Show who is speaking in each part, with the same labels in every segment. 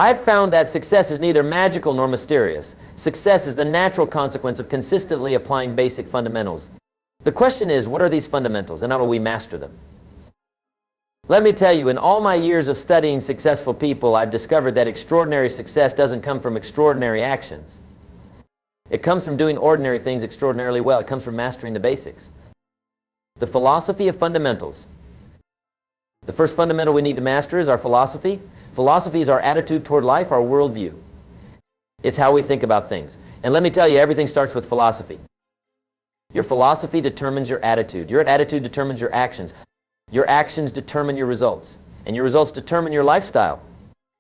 Speaker 1: I've found that success is neither magical nor mysterious. Success is the natural consequence of consistently applying basic fundamentals. The question is, what are these fundamentals, and how do we master them? Let me tell you, in all my years of studying successful people, I've discovered that extraordinary success doesn't come from extraordinary actions. It comes from doing ordinary things extraordinarily well. It comes from mastering the basics. The philosophy of fundamentals. The first fundamental we need to master is our philosophy. Philosophy is our attitude toward life, our worldview. It's how we think about things. And let me tell you, everything starts with philosophy. Your philosophy determines your attitude. Your attitude determines your actions. Your actions determine your results. And your results determine your lifestyle.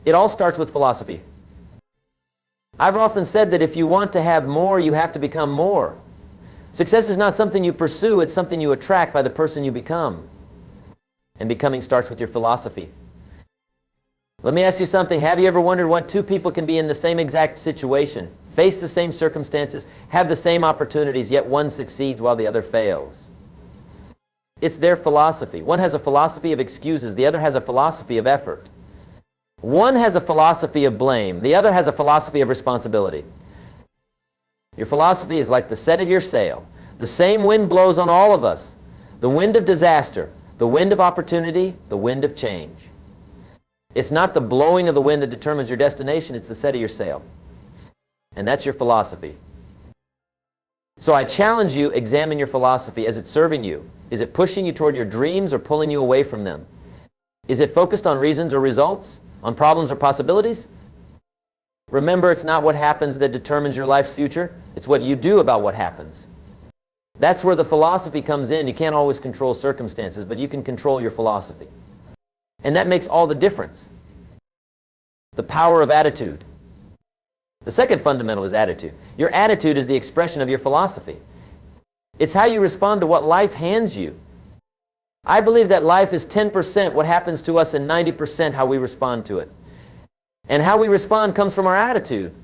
Speaker 1: It all starts with philosophy. I've often said that if you want to have more, you have to become more. Success is not something you pursue, it's something you attract by the person you become. And becoming starts with your philosophy. Let me ask you something. Have you ever wondered what two people can be in the same exact situation, face the same circumstances, have the same opportunities, yet one succeeds while the other fails? It's their philosophy. One has a philosophy of excuses, the other has a philosophy of effort. One has a philosophy of blame, the other has a philosophy of responsibility. Your philosophy is like the set of your sail. The same wind blows on all of us. The wind of disaster, the wind of opportunity, the wind of change. It's not the blowing of the wind that determines your destination, it's the set of your sail. And that's your philosophy. So I challenge you, examine your philosophy. Is it serving you? Is it pushing you toward your dreams or pulling you away from them? Is it focused on reasons or results? On problems or possibilities? Remember, it's not what happens that determines your life's future. It's what you do about what happens. That's where the philosophy comes in. You can't always control circumstances, but you can control your philosophy. And that makes all the difference. The power of attitude. The second fundamental is attitude. Your attitude is the expression of your philosophy. It's how you respond to what life hands you. I believe that life is 10% what happens to us and 90% how we respond to it. And how we respond comes from our attitude.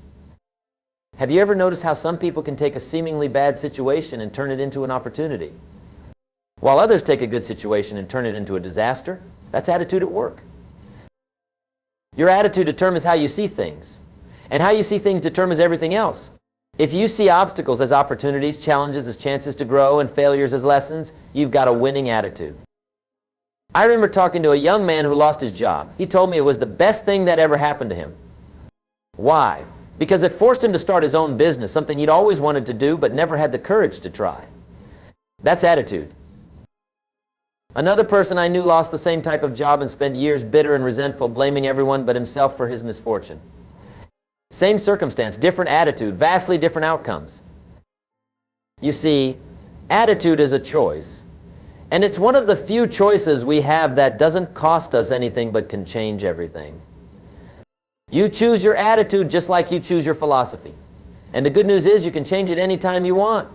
Speaker 1: Have you ever noticed how some people can take a seemingly bad situation and turn it into an opportunity? While others take a good situation and turn it into a disaster? That's attitude at work. Your attitude determines how you see things. And how you see things determines everything else. If you see obstacles as opportunities, challenges as chances to grow, and failures as lessons, you've got a winning attitude. I remember talking to a young man who lost his job. He told me it was the best thing that ever happened to him. Why? Because it forced him to start his own business, something he'd always wanted to do but never had the courage to try. That's attitude. Another person I knew lost the same type of job and spent years bitter and resentful, blaming everyone but himself for his misfortune. Same circumstance, different attitude, vastly different outcomes. You see, attitude is a choice. And it's one of the few choices we have that doesn't cost us anything but can change everything. You choose your attitude just like you choose your philosophy. And the good news is you can change it anytime you want.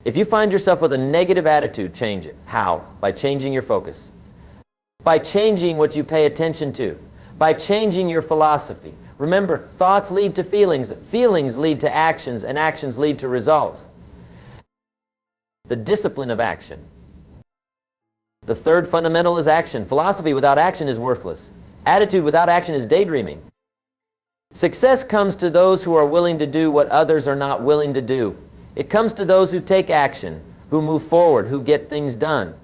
Speaker 1: If you find yourself with a negative attitude, change it. How? By changing your focus. By changing what you pay attention to. By changing your philosophy. Remember, thoughts lead to feelings. Feelings lead to actions, and actions lead to results. The discipline of action. The third fundamental is action. Philosophy without action is worthless. Attitude without action is daydreaming. Success comes to those who are willing to do what others are not willing to do. It comes to those who take action, who move forward, who get things done.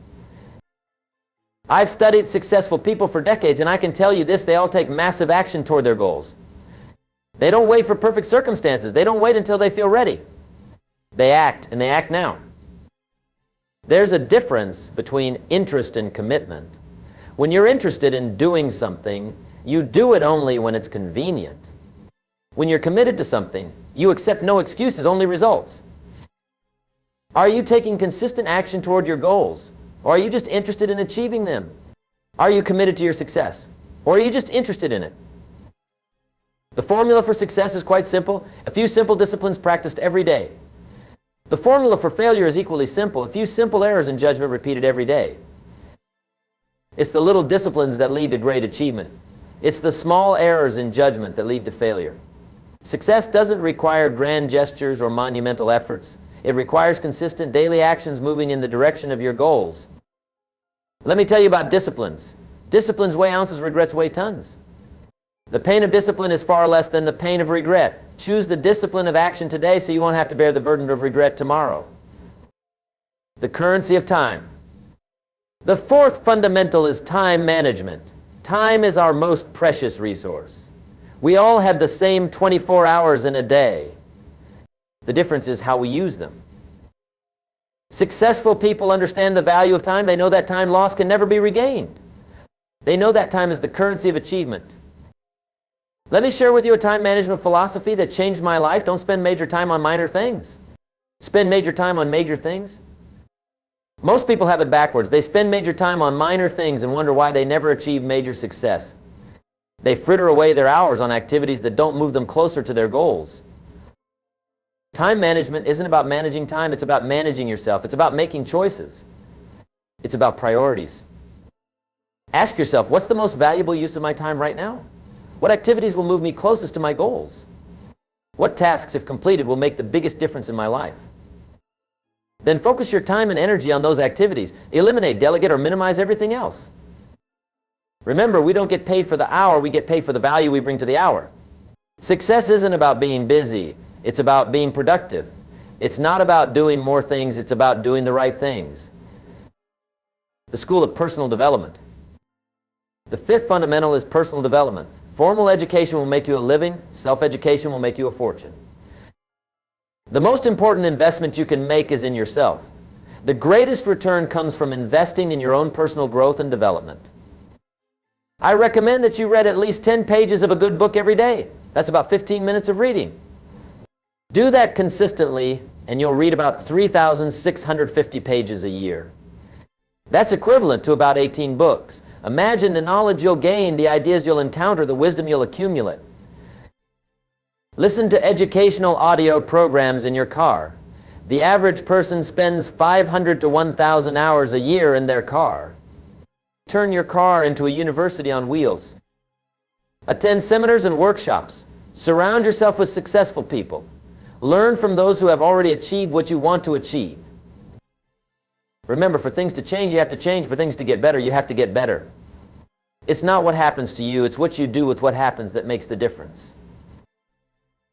Speaker 1: I've studied successful people for decades, and I can tell you this, they all take massive action toward their goals. They don't wait for perfect circumstances. They don't wait until they feel ready. They act, and they act now. There's a difference between interest and commitment. When you're interested in doing something, you do it only when it's convenient. When you're committed to something, you accept no excuses, only results. Are you taking consistent action toward your goals? Or are you just interested in achieving them? Are you committed to your success? Or are you just interested in it? The formula for success is quite simple. A few simple disciplines practiced every day. The formula for failure is equally simple. A few simple errors in judgment repeated every day. It's the little disciplines that lead to great achievement. It's the small errors in judgment that lead to failure. Success doesn't require grand gestures or monumental efforts. It requires consistent daily actions moving in the direction of your goals. Let me tell you about disciplines. Disciplines weigh ounces, regrets weigh tons. The pain of discipline is far less than the pain of regret. Choose the discipline of action today so you won't have to bear the burden of regret tomorrow. The currency of time. The fourth fundamental is time management. Time is our most precious resource. We all have the same 24 hours in a day. The difference is how we use them. Successful people understand the value of time. They know that time lost can never be regained. They know that time is the currency of achievement. Let me share with you a time management philosophy that changed my life. Don't spend major time on minor things. Spend major time on major things. Most people have it backwards. They spend major time on minor things and wonder why they never achieve major success. They fritter away their hours on activities that don't move them closer to their goals. Time management isn't about managing time. It's about managing yourself. It's about making choices. It's about priorities. Ask yourself, what's the most valuable use of my time right now? What activities will move me closest to my goals? What tasks, if completed, will make the biggest difference in my life? Then focus your time and energy on those activities. Eliminate, delegate, or minimize everything else. Remember, we don't get paid for the hour, we get paid for the value we bring to the hour. Success isn't about being busy. It's about being productive. It's not about doing more things, it's about doing the right things. The School of Personal Development. The fifth fundamental is personal development. Formal education will make you a living. Self-education will make you a fortune. The most important investment you can make is in yourself. The greatest return comes from investing in your own personal growth and development. I recommend that you read at least 10 pages of a good book every day. That's about 15 minutes of reading. Do that consistently, and you'll read about 3,650 pages a year. That's equivalent to about 18 books. Imagine the knowledge you'll gain, the ideas you'll encounter, the wisdom you'll accumulate. Listen to educational audio programs in your car. The average person spends 500 to 1,000 hours a year in their car. Turn your car into a university on wheels. Attend seminars and workshops. Surround yourself with successful people. Learn from those who have already achieved what you want to achieve. Remember, for things to change, you have to change. For things to get better, you have to get better. It's not what happens to you, it's what you do with what happens that makes the difference.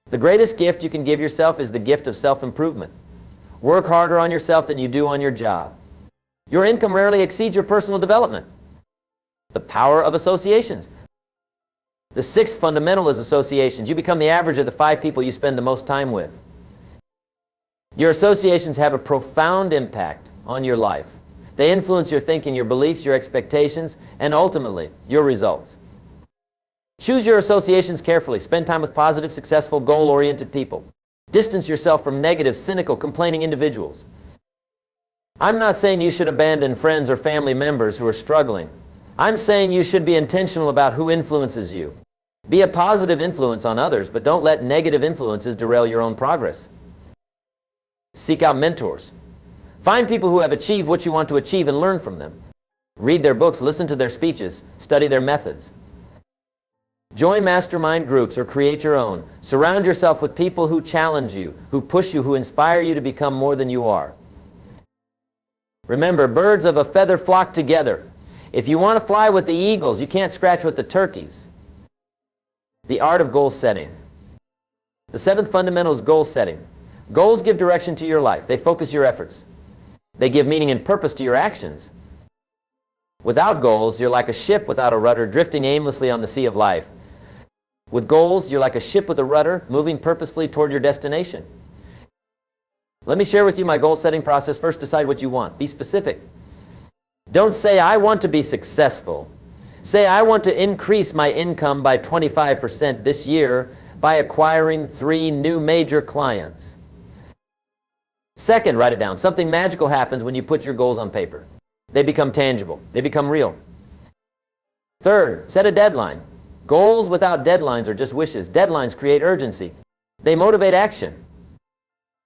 Speaker 1: The greatest gift you can give yourself is the gift of self-improvement. Work harder on yourself than you do on your job. Your income rarely exceeds your personal development. The power of associations. The sixth fundamental is associations. You become the average of the 5 people you spend the most time with. Your associations have a profound impact on your life. They influence your thinking, your beliefs, your expectations, and ultimately, your results. Choose your associations carefully. Spend time with positive, successful, goal-oriented people. Distance yourself from negative, cynical, complaining individuals. I'm not saying you should abandon friends or family members who are struggling. I'm saying you should be intentional about who influences you. Be a positive influence on others, but don't let negative influences derail your own progress. Seek out mentors. Find people who have achieved what you want to achieve and learn from them. Read their books, listen to their speeches, study their methods. Join mastermind groups or create your own. Surround yourself with people who challenge you, who push you, who inspire you to become more than you are. Remember, birds of a feather flock together. If you want to fly with the eagles, you can't scratch with the turkeys. The art of goal setting. The seventh fundamental is goal setting. Goals give direction to your life. They focus your efforts. They give meaning and purpose to your actions. Without goals, you're like a ship without a rudder, drifting aimlessly on the sea of life. With goals, you're like a ship with a rudder, moving purposefully toward your destination. Let me share with you my goal-setting process. First, decide what you want. Be specific. Don't say, I want to be successful. Say, I want to increase my income by 25% this year by acquiring 3 new major clients. Second, write it down. Something magical happens when you put your goals on paper. They become tangible. They become real. Third, set a deadline. Goals without deadlines are just wishes. Deadlines create urgency. They motivate action.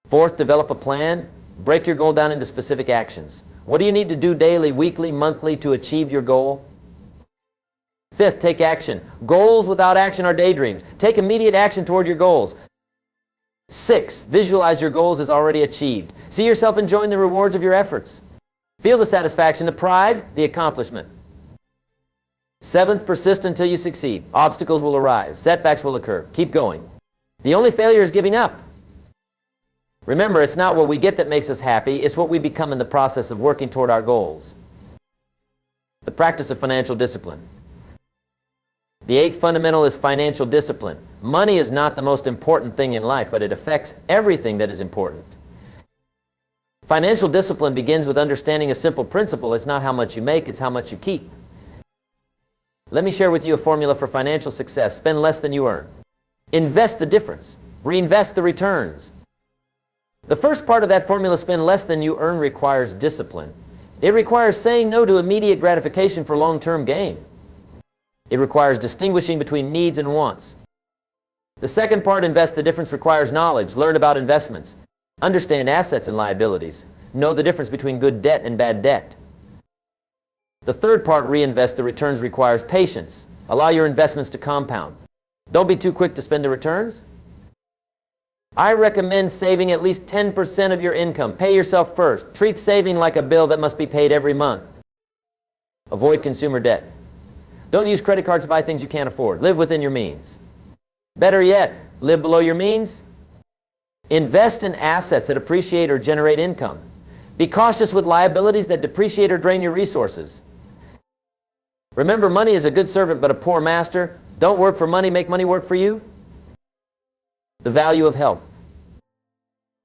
Speaker 1: Fourth, develop a plan. Break your goal down into specific actions. What do you need to do daily, weekly, monthly to achieve your goal? Fifth, take action. Goals without action are daydreams. Take immediate action toward your goals. Sixth, visualize your goals as already achieved. See yourself enjoying the rewards of your efforts. Feel the satisfaction, the pride, the accomplishment. Seventh, persist until you succeed. Obstacles will arise. Setbacks will occur. Keep going. The only failure is giving up. Remember, it's not what we get that makes us happy. It's what we become in the process of working toward our goals. The practice of financial discipline. The eighth fundamental is financial discipline. Money is not the most important thing in life, but it affects everything that is important. Financial discipline begins with understanding a simple principle. It's not how much you make, it's how much you keep. Let me share with you a formula for financial success. Spend less than you earn. Invest the difference. Reinvest the returns. The first part of that formula, spend less than you earn, requires discipline. It requires saying no to immediate gratification for long-term gain. It requires distinguishing between needs and wants. The second part, invest the difference, requires knowledge. Learn about investments. Understand assets and liabilities. Know the difference between good debt and bad debt. The third part, reinvest the returns, requires patience. Allow your investments to compound. Don't be too quick to spend the returns. I recommend saving at least 10% of your income. Pay yourself first. Treat saving like a bill that must be paid every month. Avoid consumer debt. Don't use credit cards to buy things you can't afford. Live within your means. Better yet, live below your means. Invest in assets that appreciate or generate income. Be cautious with liabilities that depreciate or drain your resources. Remember, money is a good servant but a poor master. Don't work for money, make money work for you. The value of health.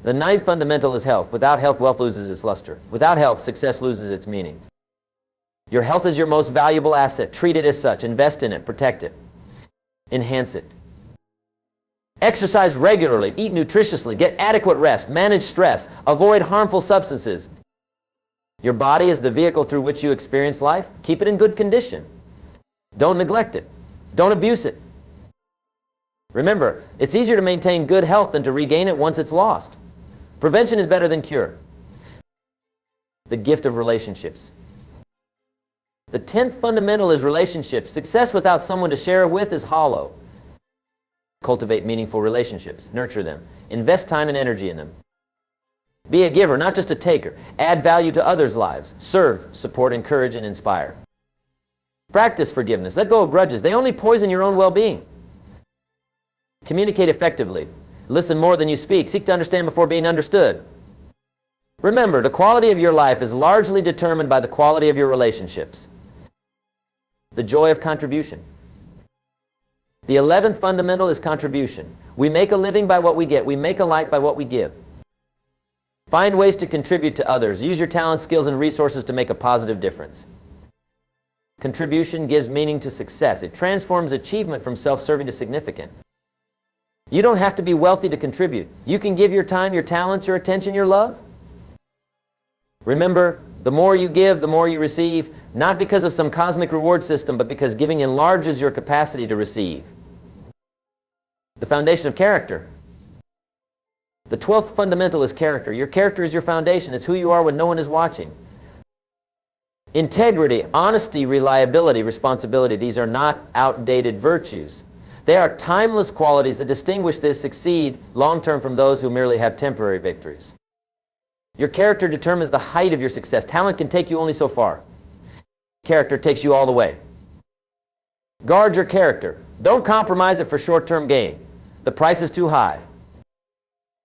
Speaker 1: The ninth fundamental is health. Without health, wealth loses its luster. Without health, success loses its meaning. Your health is your most valuable asset. Treat it as such. Invest in it. Protect it. Enhance it. Exercise regularly. Eat nutritiously. Get adequate rest. Manage stress. Avoid harmful substances. Your body is the vehicle through which you experience life. Keep it in good condition. Don't neglect it. Don't abuse it. Remember, it's easier to maintain good health than to regain it once it's lost. Prevention is better than cure. The gift of relationships. The 10th fundamental is relationships. Success without someone to share with is hollow. Cultivate meaningful relationships. Nurture them. Invest time and energy in them. Be a giver, not just a taker. Add value to others' lives. Serve, support, encourage, and inspire. Practice forgiveness. Let go of grudges. They only poison your own well-being. Communicate effectively. Listen more than you speak. Seek to understand before being understood. Remember, the quality of your life is largely determined by the quality of your relationships. The joy of contribution. The 11th fundamental is contribution. We make a living by what we get. We make a life by what we give. Find ways to contribute to others. Use your talents, skills, and resources to make a positive difference. Contribution gives meaning to success. It transforms achievement from self-serving to significant. You don't have to be wealthy to contribute. You can give your time, your talents, your attention, your love. Remember, the more you give, the more you receive, not because of some cosmic reward system, but because giving enlarges your capacity to receive. The foundation of character. The 12th fundamental is character. Your character is your foundation. It's who you are when no one is watching. Integrity, honesty, reliability, responsibility. These are not outdated virtues. They are timeless qualities that distinguish those who succeed long-term from those who merely have temporary victories. Your character determines the height of your success. Talent can take you only so far. Character takes you all the way. Guard your character. Don't compromise it for short-term gain. The price is too high.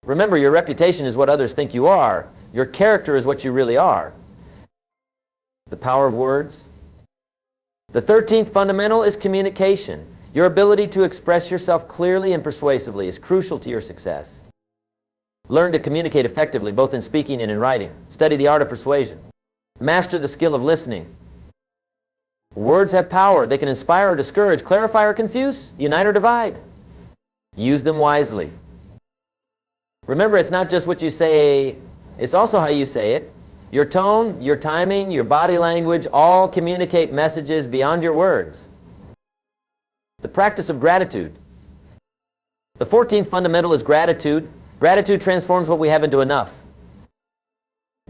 Speaker 1: Remember, your reputation is what others think you are. Your character is what you really are. The power of words. The 13th fundamental is communication. Your ability to express yourself clearly and persuasively is crucial to your success. Learn to communicate effectively, both in speaking and in writing. Study the art of persuasion. Master the skill of listening. Words have power. They can inspire or discourage, clarify or confuse, unite or divide. Use them wisely. Remember, it's not just what you say, it's also how you say it. Your tone, your timing, your body language all communicate messages beyond your words. The practice of gratitude. The 14th fundamental is gratitude. Gratitude transforms what we have into enough.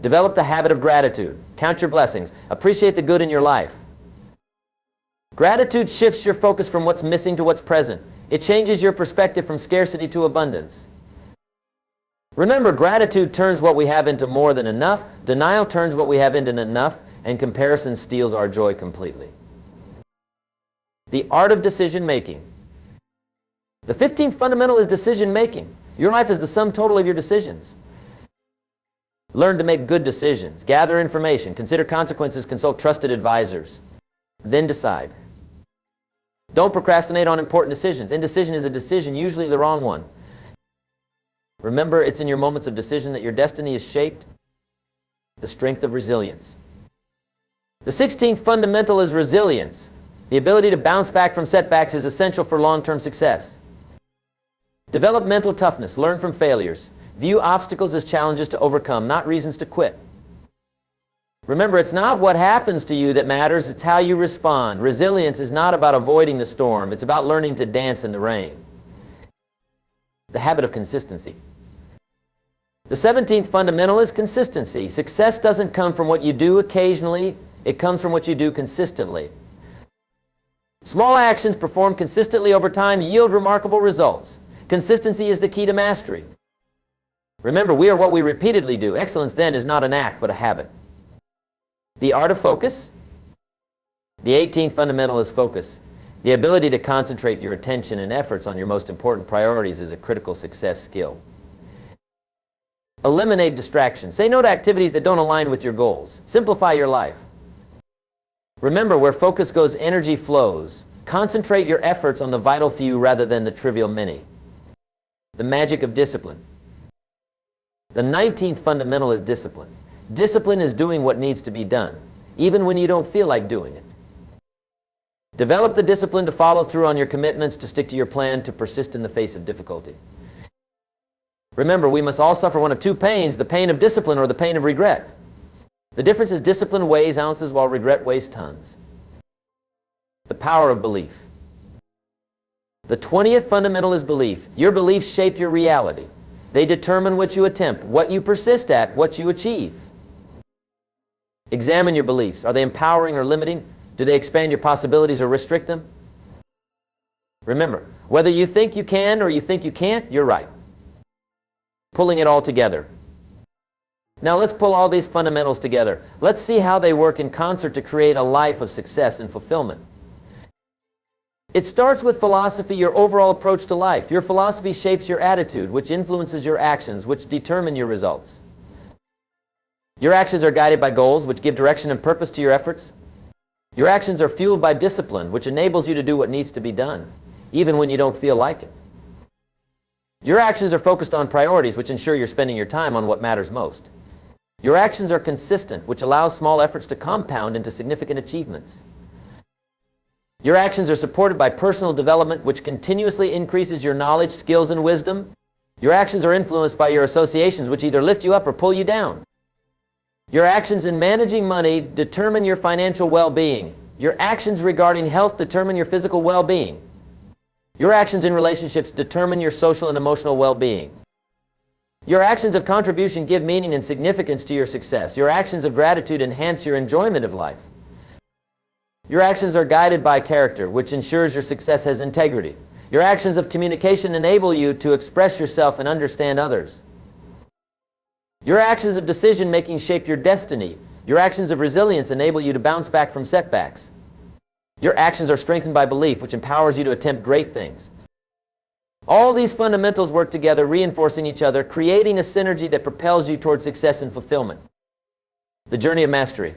Speaker 1: Develop the habit of gratitude. Count your blessings. Appreciate the good in your life. Gratitude shifts your focus from what's missing to what's present. It changes your perspective from scarcity to abundance. Remember, gratitude turns what we have into more than enough. Denial turns what we have into enough. And comparison steals our joy completely. The art of decision making. The 15th fundamental is decision making. Your life is the sum total of your decisions. Learn to make good decisions. Gather information. Consider consequences. Consult trusted advisors. Then decide. Don't procrastinate on important decisions. Indecision is a decision, usually the wrong one. Remember, it's in your moments of decision that your destiny is shaped. The strength of resilience. The 16th fundamental is resilience. The ability to bounce back from setbacks is essential for long-term success. Develop mental toughness. Learn from failures. View obstacles as challenges to overcome, not reasons to quit. Remember, it's not what happens to you that matters, it's how you respond. Resilience is not about avoiding the storm, it's about learning to dance in the rain. The habit of consistency. The 17th fundamental is consistency. Success doesn't come from what you do occasionally, it comes from what you do consistently. Small actions performed consistently over time yield remarkable results. Consistency is the key to mastery. Remember, we are what we repeatedly do. Excellence then is not an act, but a habit. The art of focus. The 18th fundamental is focus. The ability to concentrate your attention and efforts on your most important priorities is a critical success skill. Eliminate distractions. Say no to activities that don't align with your goals. Simplify your life. Remember, where focus goes, energy flows. Concentrate your efforts on the vital few rather than the trivial many. The magic of discipline. The 19th fundamental is discipline. Discipline is doing what needs to be done, even when you don't feel like doing it. Develop the discipline to follow through on your commitments, to stick to your plan, to persist in the face of difficulty. Remember, we must all suffer one of two pains, the pain of discipline or the pain of regret. The difference is discipline weighs ounces while regret weighs tons. The power of belief. The 20th fundamental is belief. Your beliefs shape your reality. They determine what you attempt, what you persist at, what you achieve. Examine your beliefs. Are they empowering or limiting? Do they expand your possibilities or restrict them? Remember, whether you think you can or you think you can't, you're right. Pulling it all together. Now let's pull all these fundamentals together. Let's see how they work in concert to create a life of success and fulfillment. It starts with philosophy, your overall approach to life. Your philosophy shapes your attitude, which influences your actions, which determine your results. Your actions are guided by goals, which give direction and purpose to your efforts. Your actions are fueled by discipline, which enables you to do what needs to be done, even when you don't feel like it. Your actions are focused on priorities, which ensure you're spending your time on what matters most. Your actions are consistent, which allows small efforts to compound into significant achievements. Your actions are supported by personal development, which continuously increases your knowledge, skills, and wisdom. Your actions are influenced by your associations, which either lift you up or pull you down. Your actions in managing money determine your financial well-being. Your actions regarding health determine your physical well-being. Your actions in relationships determine your social and emotional well-being. Your actions of contribution give meaning and significance to your success. Your actions of gratitude enhance your enjoyment of life. Your actions are guided by character, which ensures your success has integrity. Your actions of communication enable you to express yourself and understand others. Your actions of decision-making shape your destiny. Your actions of resilience enable you to bounce back from setbacks. Your actions are strengthened by belief, which empowers you to attempt great things. All these fundamentals work together, reinforcing each other, creating a synergy that propels you toward success and fulfillment. The journey of mastery.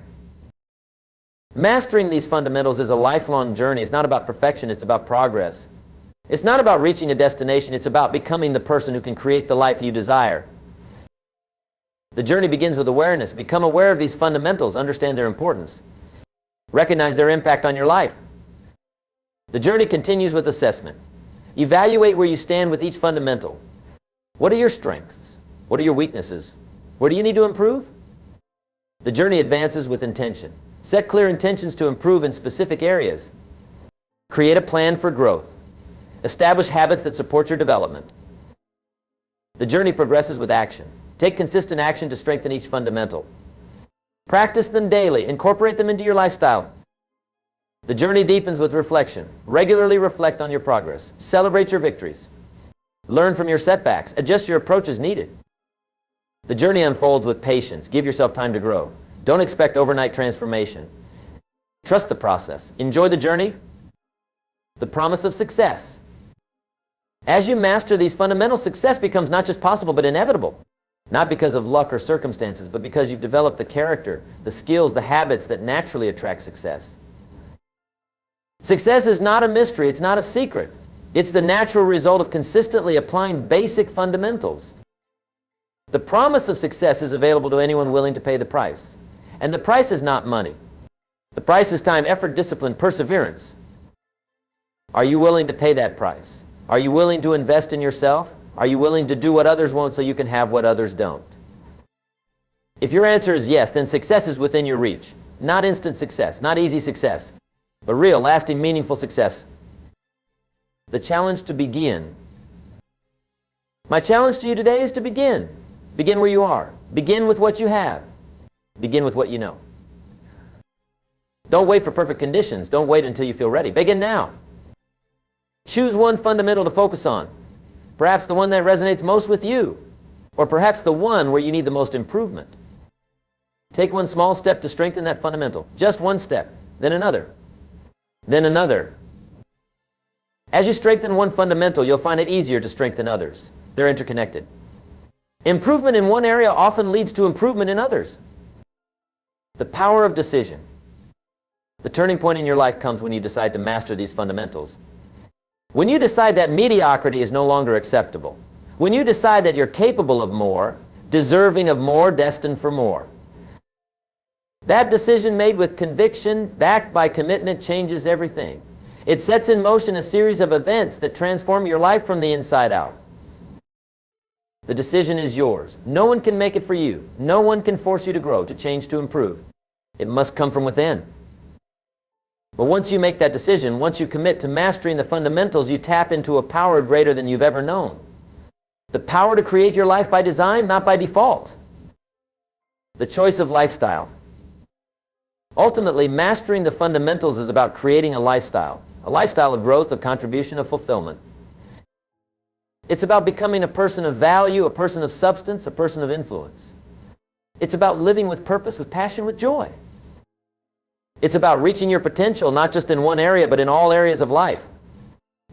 Speaker 1: Mastering these fundamentals is a lifelong journey. It's not about perfection, it's about progress. It's not about reaching a destination, it's about becoming the person who can create the life you desire. The journey begins with awareness. Become aware of these fundamentals, understand their importance. Recognize their impact on your life. The journey continues with assessment. Evaluate where you stand with each fundamental. What are your strengths? What are your weaknesses? Where do you need to improve? The journey advances with intention. Set clear intentions to improve in specific areas. Create a plan for growth. Establish habits that support your development. The journey progresses with action. Take consistent action to strengthen each fundamental. Practice them daily. Incorporate them into your lifestyle. The journey deepens with reflection. Regularly reflect on your progress. Celebrate your victories. Learn from your setbacks. Adjust your approach as needed. The journey unfolds with patience. Give yourself time to grow. Don't expect overnight transformation. Trust the process. Enjoy the journey. The promise of success. As you master these fundamentals, success becomes not just possible but inevitable. Not because of luck or circumstances, but because you've developed the character, the skills, the habits that naturally attract success. Success is not a mystery. It's not a secret. It's the natural result of consistently applying basic fundamentals. The promise of success is available to anyone willing to pay the price. And the price is not money. The price is time, effort, discipline, perseverance. Are you willing to pay that price? Are you willing to invest in yourself? Are you willing to do what others won't so you can have what others don't? If your answer is yes, then success is within your reach. Not instant success, not easy success, but real, lasting, meaningful success. The challenge to begin. My challenge to you today is to begin. Begin where you are. Begin with what you have. Begin with what you know. Don't wait for perfect conditions. Don't wait until you feel ready. Begin now. Choose one fundamental to focus on. Perhaps the one that resonates most with you, or perhaps the one where you need the most improvement. Take one small step to strengthen that fundamental. Just one step, then another, then another. As you strengthen one fundamental, you'll find it easier to strengthen others. They're interconnected. Improvement in one area often leads to improvement in others. The power of decision. The turning point in your life comes when you decide to master these fundamentals. When you decide that mediocrity is no longer acceptable. When you decide that you're capable of more, deserving of more, destined for more. That decision made with conviction, backed by commitment, changes everything. It sets in motion a series of events that transform your life from the inside out. The decision is yours. No one can make it for you. No one can force you to grow, to change, to improve. It must come from within. But once you make that decision, once you commit to mastering the fundamentals, you tap into a power greater than you've ever known. The power to create your life by design, not by default. The choice of lifestyle. Ultimately, mastering the fundamentals is about creating a lifestyle of growth, of contribution, of fulfillment. It's about becoming a person of value, a person of substance, a person of influence. It's about living with purpose, with passion, with joy. It's about reaching your potential, not just in one area, but in all areas of life.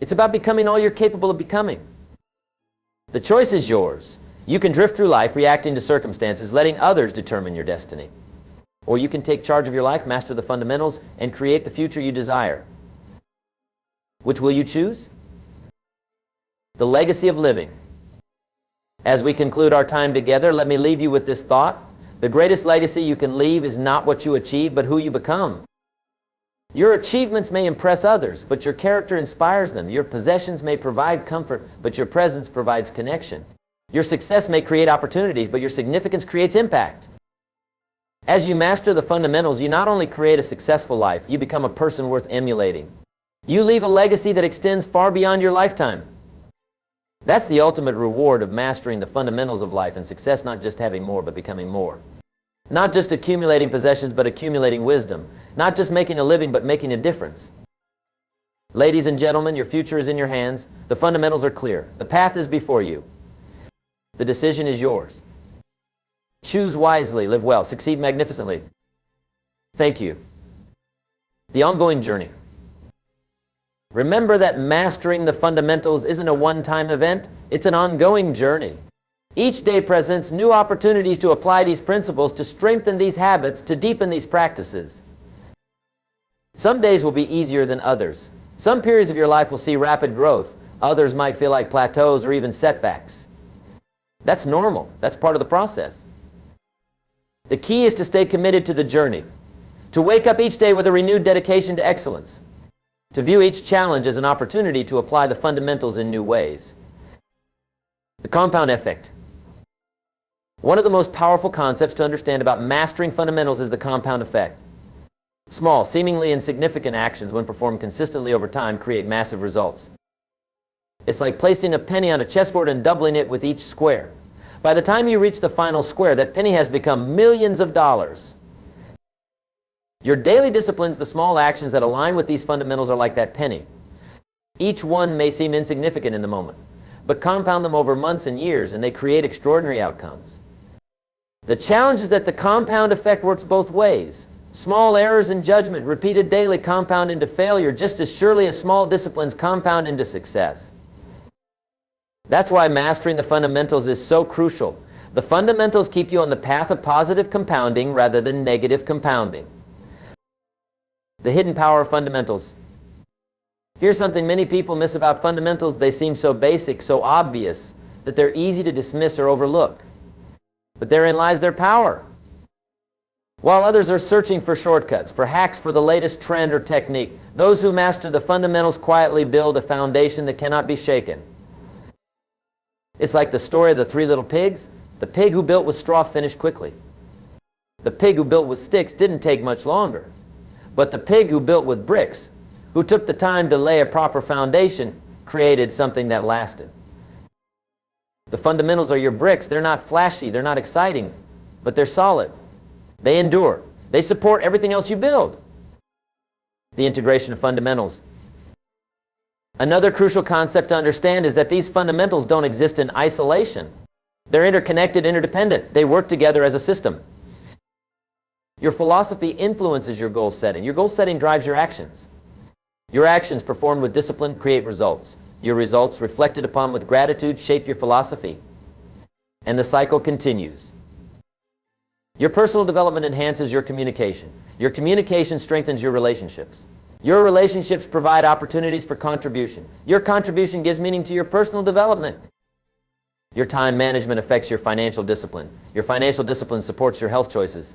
Speaker 1: It's about becoming all you're capable of becoming. The choice is yours. You can drift through life reacting to circumstances, letting others determine your destiny. Or you can take charge of your life, master the fundamentals, and create the future you desire. Which will you choose? The legacy of living. As we conclude our time together, let me leave you with this thought. The greatest legacy you can leave is not what you achieve, but who you become. Your achievements may impress others, but your character inspires them. Your possessions may provide comfort, but your presence provides connection. Your success may create opportunities, but your significance creates impact. As you master the fundamentals, you not only create a successful life, you become a person worth emulating. You leave a legacy that extends far beyond your lifetime. That's the ultimate reward of mastering the fundamentals of life and success, not just having more, but becoming more. Not just accumulating possessions, but accumulating wisdom. Not just making a living, but making a difference. Ladies and gentlemen, your future is in your hands. The fundamentals are clear. The path is before you. The decision is yours. Choose wisely, live well, succeed magnificently. Thank you. The ongoing journey. Remember that mastering the fundamentals isn't a one-time event. It's an ongoing journey. Each day presents new opportunities to apply these principles, to strengthen these habits, to deepen these practices. Some days will be easier than others. Some periods of your life will see rapid growth. Others might feel like plateaus or even setbacks. That's normal. That's part of the process. The key is to stay committed to the journey, to wake up each day with a renewed dedication to excellence, to view each challenge as an opportunity to apply the fundamentals in new ways. The compound effect. One of the most powerful concepts to understand about mastering fundamentals is the compound effect. Small, seemingly insignificant actions, when performed consistently over time, create massive results. It's like placing a penny on a chessboard and doubling it with each square. By the time you reach the final square, that penny has become millions of dollars. Your daily disciplines, the small actions that align with these fundamentals, are like that penny. Each one may seem insignificant in the moment, but compound them over months and years, and they create extraordinary outcomes. The challenge is that the compound effect works both ways. Small errors in judgment, repeated daily, compound into failure just as surely as small disciplines compound into success. That's why mastering the fundamentals is so crucial. The fundamentals keep you on the path of positive compounding rather than negative compounding. The hidden power of fundamentals. Here's something many people miss about fundamentals. They seem so basic, so obvious, that they're easy to dismiss or overlook. But therein lies their power. While others are searching for shortcuts, for hacks for the latest trend or technique, those who master the fundamentals quietly build a foundation that cannot be shaken. It's like the story of the three little pigs. The pig who built with straw finished quickly. The pig who built with sticks didn't take much longer. But the pig who built with bricks, who took the time to lay a proper foundation, created something that lasted. The fundamentals are your bricks. They're not flashy, they're not exciting, but they're solid. They endure. They support everything else you build. The integration of fundamentals. Another crucial concept to understand is that these fundamentals don't exist in isolation. They're interconnected, interdependent. They work together as a system. Your philosophy influences your goal setting. Your goal setting drives your actions. Your actions performed with discipline create results. Your results reflected upon with gratitude shape your philosophy. And the cycle continues. Your personal development enhances your communication. Your communication strengthens your relationships. Your relationships provide opportunities for contribution. Your contribution gives meaning to your personal development. Your time management affects your financial discipline. Your financial discipline supports your health choices.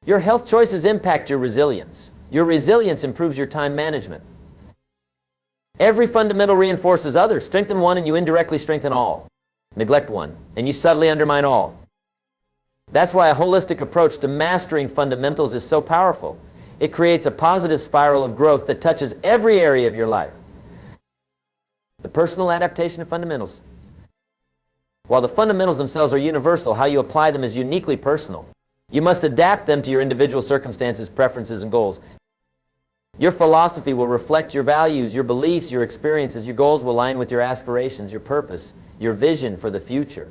Speaker 1: Your health choices impact your resilience. Your resilience improves your time management. Every fundamental reinforces others. Strengthen one and you indirectly strengthen all. Neglect one and you subtly undermine all. That's why a holistic approach to mastering fundamentals is so powerful. It creates a positive spiral of growth that touches every area of your life. The personal adaptation of fundamentals. While the fundamentals themselves are universal, how you apply them is uniquely personal. You must adapt them to your individual circumstances, preferences, and goals. Your philosophy will reflect your values, your beliefs, your experiences. Your goals will align with your aspirations, your purpose, your vision for the future.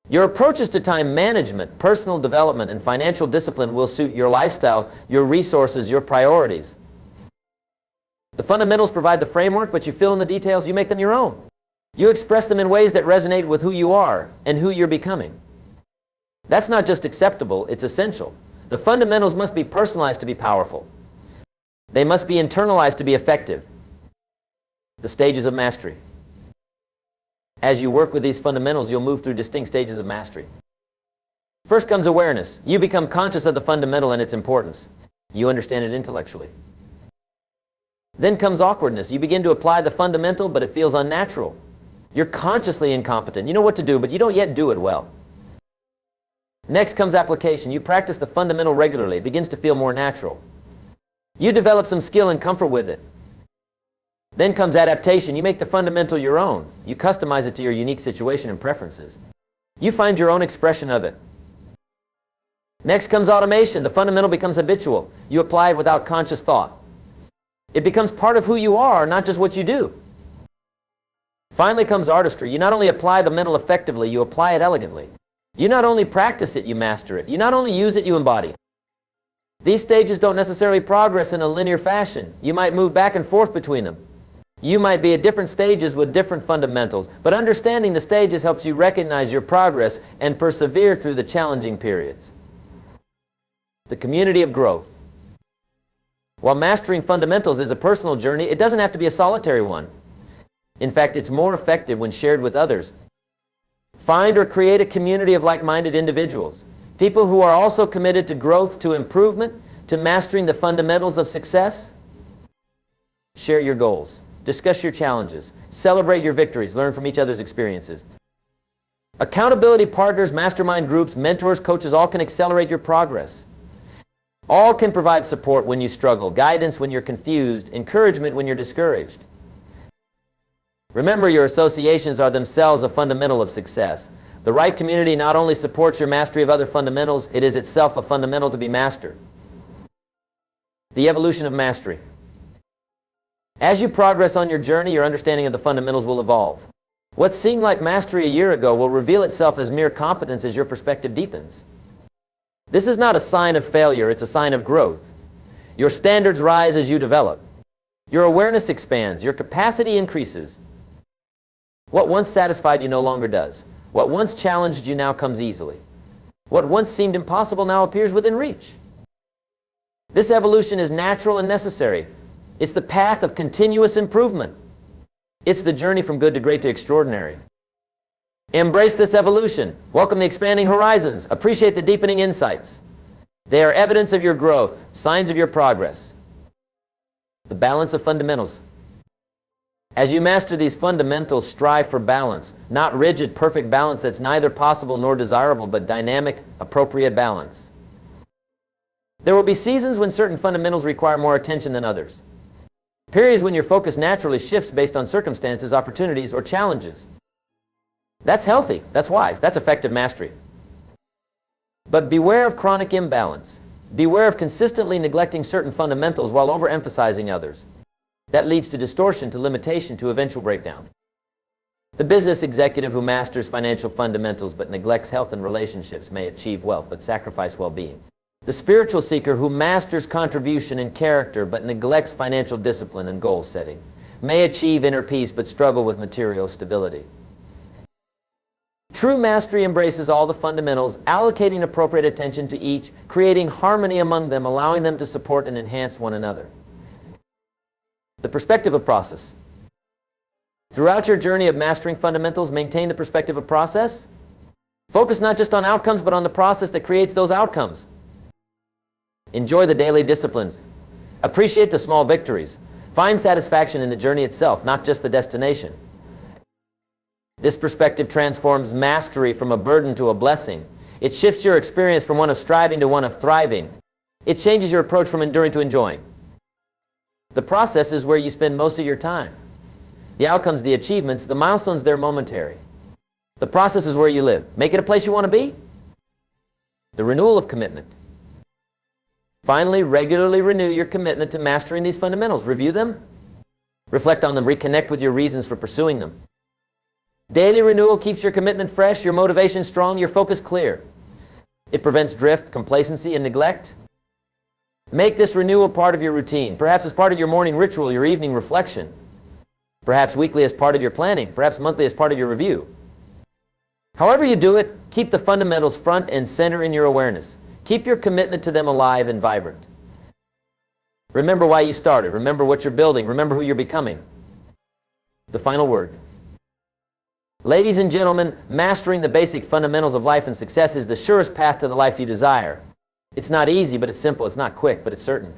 Speaker 1: Your approaches to time management, personal development, and financial discipline will suit your lifestyle, your resources, your priorities. The fundamentals provide the framework, but you fill in the details, you make them your own. You express them in ways that resonate with who you are and who you're becoming. That's not just acceptable, it's essential. The fundamentals must be personalized to be powerful. They must be internalized to be effective. The stages of mastery. As you work with these fundamentals, you'll move through distinct stages of mastery. First comes awareness. You become conscious of the fundamental and its importance. You understand it intellectually. Then comes awkwardness. You begin to apply the fundamental, but it feels unnatural. You're consciously incompetent. You know what to do, but you don't yet do it well. Next comes application. You practice the fundamental regularly. It begins to feel more natural. You develop some skill and comfort with it. Then comes adaptation. You make the fundamental your own. You customize it to your unique situation and preferences. You find your own expression of it. Next comes automation. The fundamental becomes habitual. You apply it without conscious thought. It becomes part of who you are, not just what you do. Finally comes artistry. You not only apply the mental effectively, you apply it elegantly. You not only practice it, you master it. You not only use it, you embody it. These stages don't necessarily progress in a linear fashion. You might move back and forth between them. You might be at different stages with different fundamentals, but understanding the stages helps you recognize your progress and persevere through the challenging periods. The community of growth. While mastering fundamentals is a personal journey, it doesn't have to be a solitary one. In fact, it's more effective when shared with others. Find or create a community of like-minded individuals, people who are also committed to growth, to improvement, to mastering the fundamentals of success. Share your goals. Discuss your challenges. Celebrate your victories. Learn from each other's experiences. Accountability partners, mastermind groups, mentors, coaches, all can accelerate your progress. All can provide support when you struggle, guidance when you're confused, encouragement when you're discouraged. Remember, your associations are themselves a fundamental of success. The right community not only supports your mastery of other fundamentals, it is itself a fundamental to be mastered. The evolution of mastery. As you progress on your journey, your understanding of the fundamentals will evolve. What seemed like mastery a year ago will reveal itself as mere competence as your perspective deepens. This is not a sign of failure, it's a sign of growth. Your standards rise as you develop. Your awareness expands, your capacity increases. What once satisfied you no longer does. What once challenged you now comes easily. What once seemed impossible now appears within reach. This evolution is natural and necessary. It's the path of continuous improvement. It's the journey from good to great to extraordinary. Embrace this evolution. Welcome the expanding horizons. Appreciate the deepening insights. They are evidence of your growth, signs of your progress. The balance of fundamentals. As you master these fundamentals, strive for balance. Not rigid, perfect balance that's neither possible nor desirable, but dynamic, appropriate balance. There will be seasons when certain fundamentals require more attention than others. Periods when your focus naturally shifts based on circumstances, opportunities, or challenges. That's healthy, that's wise, that's effective mastery. But beware of chronic imbalance. Beware of consistently neglecting certain fundamentals while overemphasizing others. That leads to distortion, to limitation, to eventual breakdown. The business executive who masters financial fundamentals but neglects health and relationships may achieve wealth but sacrifice well-being. The spiritual seeker who masters contribution and character but neglects financial discipline and goal setting may achieve inner peace but struggle with material stability. True mastery embraces all the fundamentals, allocating appropriate attention to each, creating harmony among them, allowing them to support and enhance one another. The perspective of process. Throughout your journey of mastering fundamentals, maintain the perspective of process. Focus not just on outcomes, but on the process that creates those outcomes. Enjoy the daily disciplines. Appreciate the small victories. Find satisfaction in the journey itself, not just the destination. This perspective transforms mastery from a burden to a blessing. It shifts your experience from one of striving to one of thriving. It changes your approach from enduring to enjoying. The process is where you spend most of your time. The outcomes, the achievements, the milestones, they're momentary. The process is where you live. Make it a place you want to be. The renewal of commitment. Finally, regularly renew your commitment to mastering these fundamentals. Review them. Reflect on them. Reconnect with your reasons for pursuing them. Daily renewal keeps your commitment fresh, your motivation strong, your focus clear. It prevents drift, complacency, and neglect. Make this renewal part of your routine, perhaps as part of your morning ritual, your evening reflection, perhaps weekly as part of your planning, perhaps monthly as part of your review. However you do it, keep the fundamentals front and center in your awareness. Keep your commitment to them alive and vibrant. Remember why you started. Remember what you're building. Remember who you're becoming. The final word. Ladies and gentlemen, mastering the basic fundamentals of life and success is the surest path to the life you desire. It's not easy, but it's simple. It's not quick, but it's certain.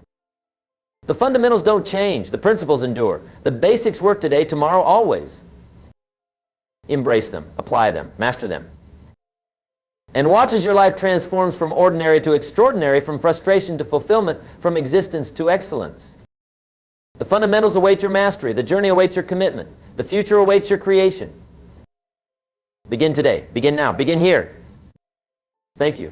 Speaker 1: The fundamentals don't change. The principles endure. The basics work today, tomorrow, always. Embrace them. Apply them. Master them. And watch as your life transforms from ordinary to extraordinary, from frustration to fulfillment, from existence to excellence. The fundamentals await your mastery. The journey awaits your commitment. The future awaits your creation. Begin today. Begin now. Begin here. Thank you.